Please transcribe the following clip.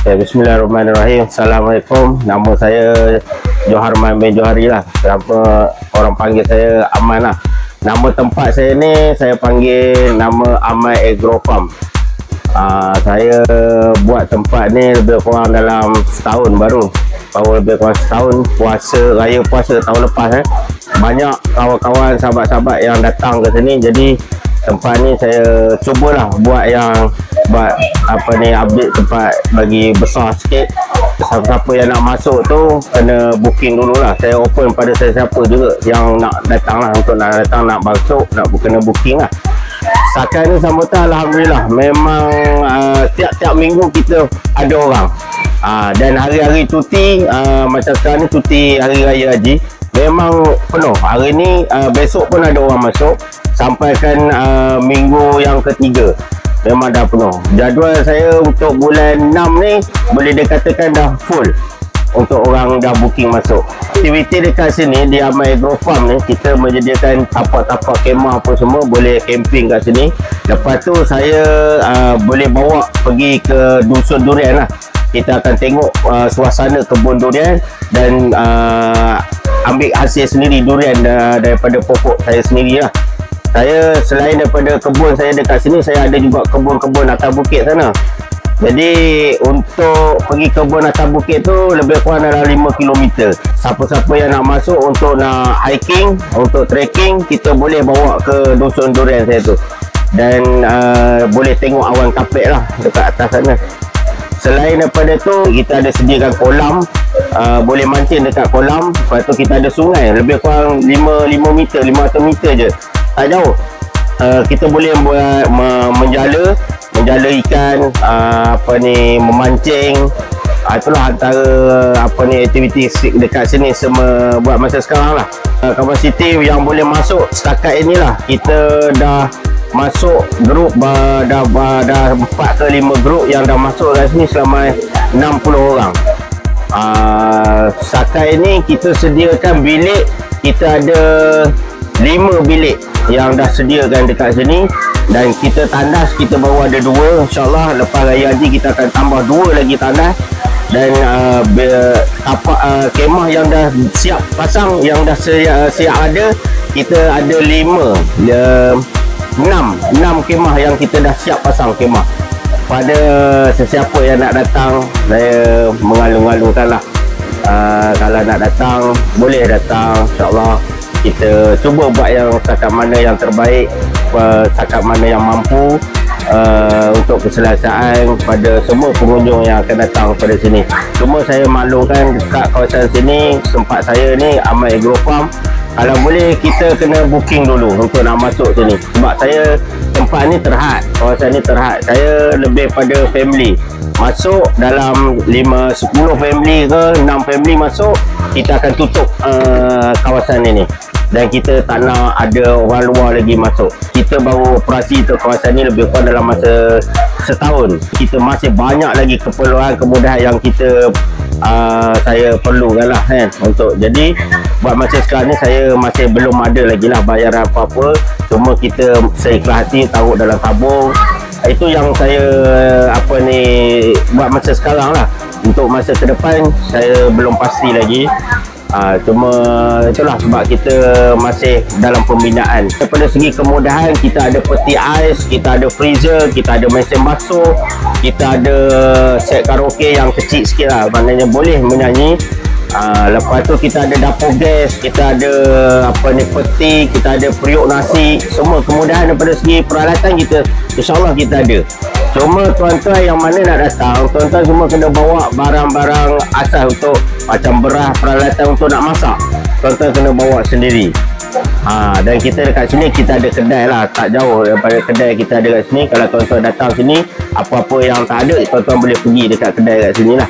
Okay, bismillahirrahmanirrahim. Assalamualaikum. Nama saya Joharman bin Johari lah. Nama orang panggil saya Aman lah. Nama tempat saya ni saya panggil nama Aman Agro Farm. Saya buat tempat ni lebih kurang dalam setahun baru lebih kurang setahun. Raya puasa tahun lepas banyak kawan-kawan, sahabat-sahabat yang datang ke sini. Jadi tempat ni saya cubalah buat update tempat bagi besar sikit. Siapa yang nak masuk tu kena booking dulu lah. Saya open pada siapa juga yang nak datang lah, untuk nak datang, nak masuk, nak kena booking lah. Setakat ni sambutan alhamdulillah memang tiap-tiap minggu kita ada orang. Dan hari-hari cuti, macam sekarang ni cuti hari raya haji, memang penuh. Hari ni besok pun ada orang masuk, sampaikan minggu yang ketiga memang dah penuh. Jadual saya untuk bulan 6 ni boleh dikatakan dah full untuk orang dah booking masuk. Aktiviti dekat sini di Aman Agro Farm ni, kita menyediakan tapak-tapak kemah apa semua, boleh camping kat sini. Lepas tu saya boleh bawa pergi ke dusun durian lah. Kita akan tengok suasana kebun durian dan ambil hasil sendiri durian daripada pokok saya sendiri lah. Saya selain daripada kebun saya dekat sini, saya ada juga kebun-kebun atas bukit sana. Jadi untuk pergi kebun atas bukit tu lebih kurang dalam 5 km. Siapa-siapa yang nak masuk untuk nak hiking, untuk trekking, kita boleh bawa ke dusun durian saya tu. Dan boleh tengok awan kapek lah dekat atas sana. Selain daripada tu, kita ada sediakan kolam, boleh mancing dekat kolam. Lepas tu kita ada sungai, lebih kurang 500 meter je, tak jauh. Kita boleh buat menjala ikan, memancing. Itulah antara aktiviti dekat sini semua buat masa sekarang lah. Kapasiti yang boleh masuk setakat inilah, kita dah masuk grup, dah 4 ke 5 grup yang dah masuk kat sini selama 60 orang. Setakat ini kita sediakan bilik, kita ada 5 bilik yang dah sediakan dekat sini. Dan kita tandas, kita baru ada 2. InsyaAllah lepas raya haji kita akan tambah 2 lagi tandas. Dan tapak kemah yang dah siap pasang, yang dah siap ada, kita ada 6 kemah yang kita dah siap pasang kemah. Pada sesiapa yang nak datang, saya mengalung-alungkan lah, kalau nak datang boleh datang. InsyaAllah kita cuba buat yang setakat mana yang terbaik, setakat mana yang mampu, untuk keselesaan pada semua pengunjung yang akan datang pada sini. Cuma saya maklumkan dekat kawasan sini, tempat saya ni Aman Agro Farm, kalau boleh kita kena booking dulu untuk nak masuk sini. Sebab saya tempat ni terhad, kawasan ni terhad. Saya lebih pada family masuk, dalam 10 family ke 6 family masuk, kita akan tutup kawasan ini. Dan kita tak nak ada orang luar lagi masuk. Kita baru operasi ke kawasan ni lebih kurang dalam masa setahun. Kita masih banyak lagi keperluan, kemudahan yang saya perlukan lah kan. Jadi buat masa sekarang ni saya masih belum ada lagi lah bayaran apa-apa. Cuma kita seikhlas hati taruh dalam tabung. Itu yang saya buat masa sekarang lah. Untuk masa ke depan saya belum pasti lagi. Cuma itulah sebab kita masih dalam pembinaan. Daripada segi kemudahan, kita ada peti ais, kita ada freezer, kita ada mesin basuh, kita ada set karaoke yang kecil sikit lah, maknanya boleh menyanyi. Lepas tu kita ada dapur gas, kita ada peti, kita ada periuk nasi. Semua kemudahan daripada segi peralatan kita, insyaAllah kita ada. Cuma tuan-tuan yang mana nak datang, tuan-tuan semua kena bawa barang-barang asas untuk macam beras, peralatan untuk nak masak, tuan-tuan kena bawa sendiri. Dan kita dekat sini kita ada kedai lah, tak jauh daripada kedai kita ada kat sini. Kalau tuan-tuan datang sini, apa-apa yang tak ada, tuan-tuan boleh pergi dekat kedai kat sini lah.